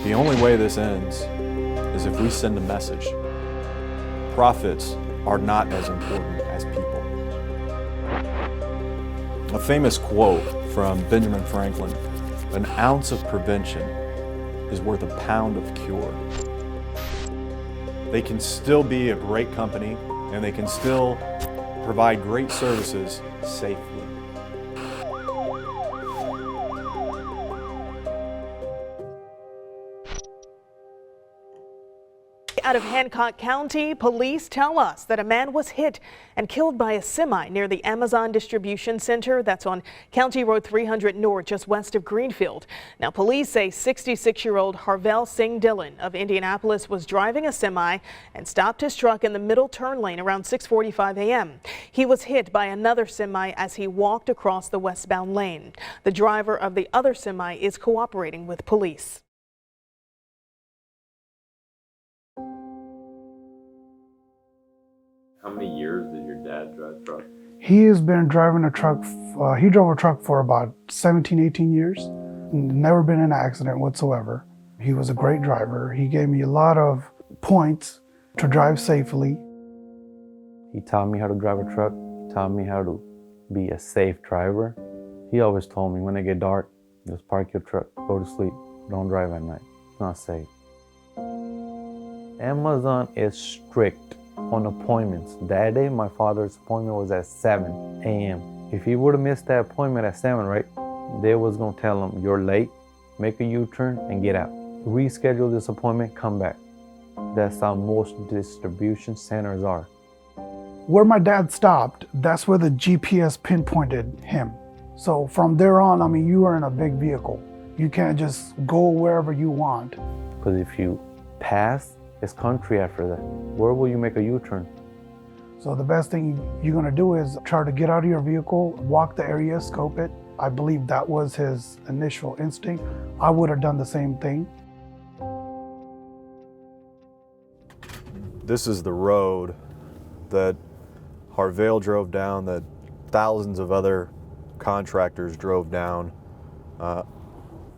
The only way this ends is if we send a message. Profits are not as important as people. A famous quote from Benjamin Franklin, "An ounce of prevention is worth a pound of cure." They can still be a great company and they can still provide great services safely. Out of Hancock County, police tell us that a man was hit and killed by a semi near the Amazon Distribution Center. That's on County Road 300 North, just west of Greenfield. Now, police say 66-year-old Harvell Singh Dillon of Indianapolis was driving a semi and stopped his truck in the middle turn lane around 6:45 a.m. He was hit by another semi as he walked across the westbound lane. The driver of the other semi is cooperating with police. How many years did your dad drive truck? He has been driving a truck, he drove a truck for about 17, 18 years. Never been in an accident whatsoever. He was a great driver. He gave me a lot of points to drive safely. He taught me how to drive a truck, taught me how to be a safe driver. He always told me when it get dark, just park your truck, go to sleep, don't drive at night, it's not safe. Amazon is strict on appointments. That day, my father's appointment was at 7 a.m. If he would have missed that appointment at 7, right, they was gonna tell him, you're late, make a U-turn and get out. Reschedule this appointment, come back. That's how most distribution centers are. Where my dad stopped, that's where the GPS pinpointed him. So from there on, I mean, you are in a big vehicle. You can't just go wherever you want. Because if you pass, it's country after that. Where will you make a U-turn? So the best thing you're gonna do is try to get out of your vehicle, walk the area, scope it. I believe that was his initial instinct. I would have done the same thing. This is the road that Harvell drove down, that thousands of other contractors drove down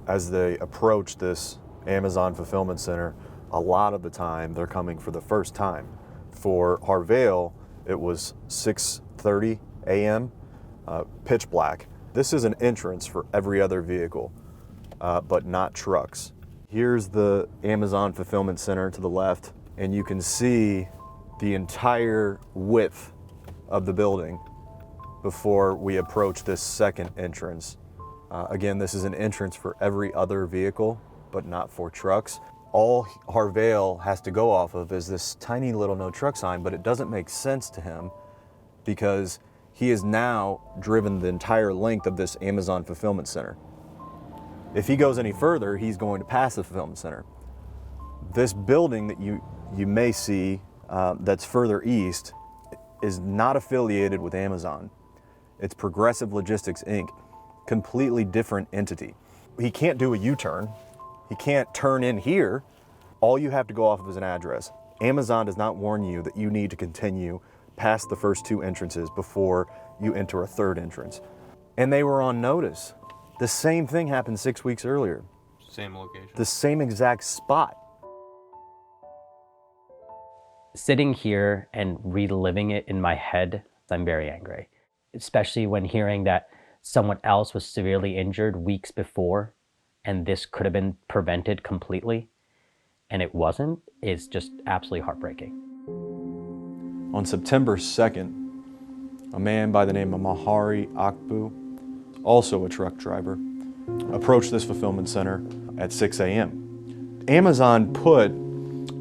as they approached this Amazon fulfillment center. A lot of the time, they're coming for the first time. For Harvell, it was 6:30 a.m., pitch black. This is an entrance for every other vehicle, but not trucks. Here's the Amazon fulfillment center to the left, and you can see the entire width of the building before we approach this second entrance. Again, this is an entrance for every other vehicle, but not for trucks. All Harvell has to go off of is this tiny little no truck sign, but it doesn't make sense to him because he has now driven the entire length of this Amazon fulfillment center. If he goes any further, he's going to pass the fulfillment center. This building that you may see that's further east is not affiliated with Amazon. It's Progressive Logistics, Inc., completely different entity. He can't do a U-turn. He can't turn in here. All you have to go off of is an address. Amazon does not warn you that you need to continue past the first two entrances before you enter a third entrance. And they were on notice. The same thing happened 6 weeks earlier. Same location. The same exact spot. Sitting here and reliving it in my head, I'm very angry, especially when hearing that someone else was severely injured weeks before and this could have been prevented completely, and it wasn't, is just absolutely heartbreaking. On September 2nd, a man by the name of Mahari Akbu, also a truck driver, approached this fulfillment center at 6 a.m. Amazon put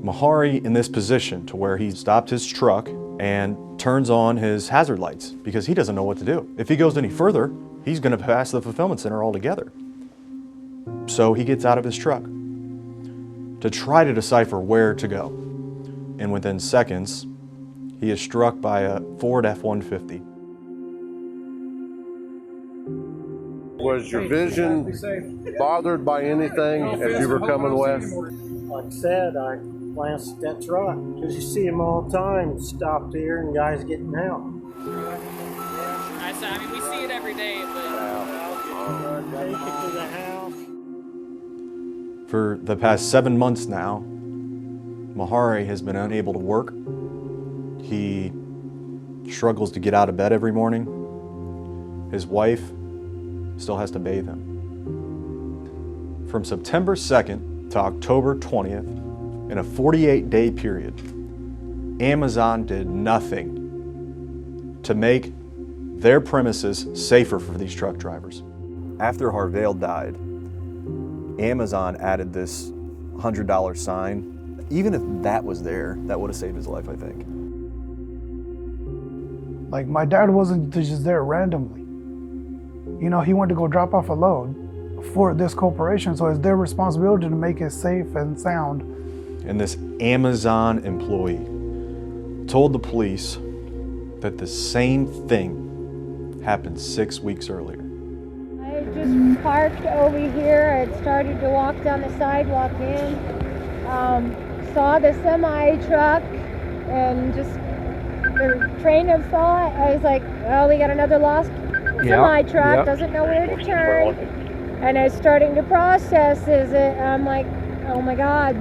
Mahari in this position to where he stopped his truck and turns on his hazard lights because he doesn't know what to do. If he goes any further, he's going to pass the fulfillment center altogether. So he gets out of his truck to try to decipher where to go. And within seconds, he is struck by a Ford F-150. Was your vision bothered by anything as you were coming west? Like I said, I glanced at that truck because you see them all the time, stopped here and guys getting out. I mean, we see it every day, but... Take it to the house. For the past 7 months now, Mahari has been unable to work. He struggles to get out of bed every morning. His wife still has to bathe him. From September 2nd to October 20th, in a 48-day period, Amazon did nothing to make their premises safer for these truck drivers. After Harvale died, Amazon added this $100 sign. Even if that was there, that would have saved his life, I think. Like, my dad wasn't just there randomly. You know, he went to go drop off a load for this corporation, so it's their responsibility to make it safe and sound. And this Amazon employee told the police that the same thing happened 6 weeks earlier. I just parked over here. I had started to walk down the sidewalk in. Saw the semi truck and just the train of thought. I was like, well, we got another lost semi truck, doesn't know where to turn. And I was starting to process I'm like, oh my God,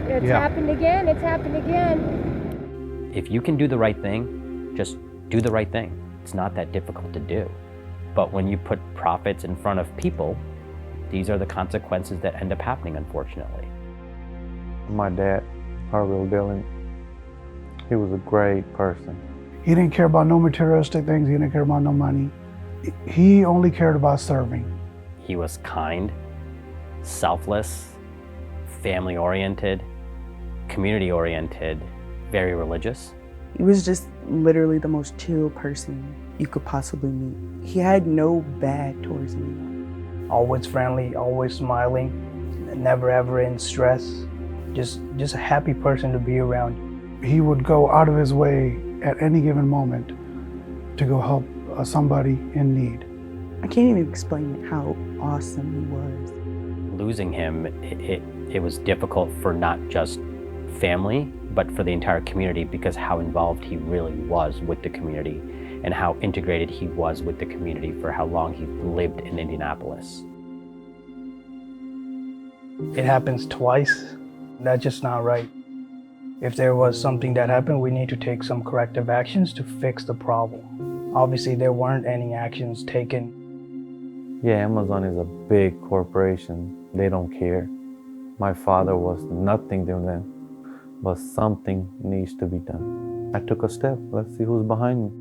it's happened again, it's happened again. If you can do the right thing, just do the right thing. It's not that difficult to do. But when you put profits in front of people, these are the consequences that end up happening, unfortunately. My dad, Harville Dillon, he was a great person. He didn't care about no materialistic things. He didn't care about no money. He only cared about serving. He was kind, selfless, family-oriented, community-oriented, very religious. He was just literally the most chill person you could possibly meet. He had no bad towards anyone. Always friendly, always smiling, never ever in stress. Just a happy person to be around. He would go out of his way at any given moment to go help somebody in need. I can't even explain how awesome he was. Losing him, it was difficult for not just family, but for the entire community, because how involved he really was with the community and how integrated he was with the community for how long he lived in Indianapolis. It happens twice. That's just not right. If there was something that happened, we need to take some corrective actions to fix the problem. Obviously, there weren't any actions taken. Yeah, Amazon is a big corporation. They don't care. My father was nothing to them, but something needs to be done. I took a step. Let's see who's behind me.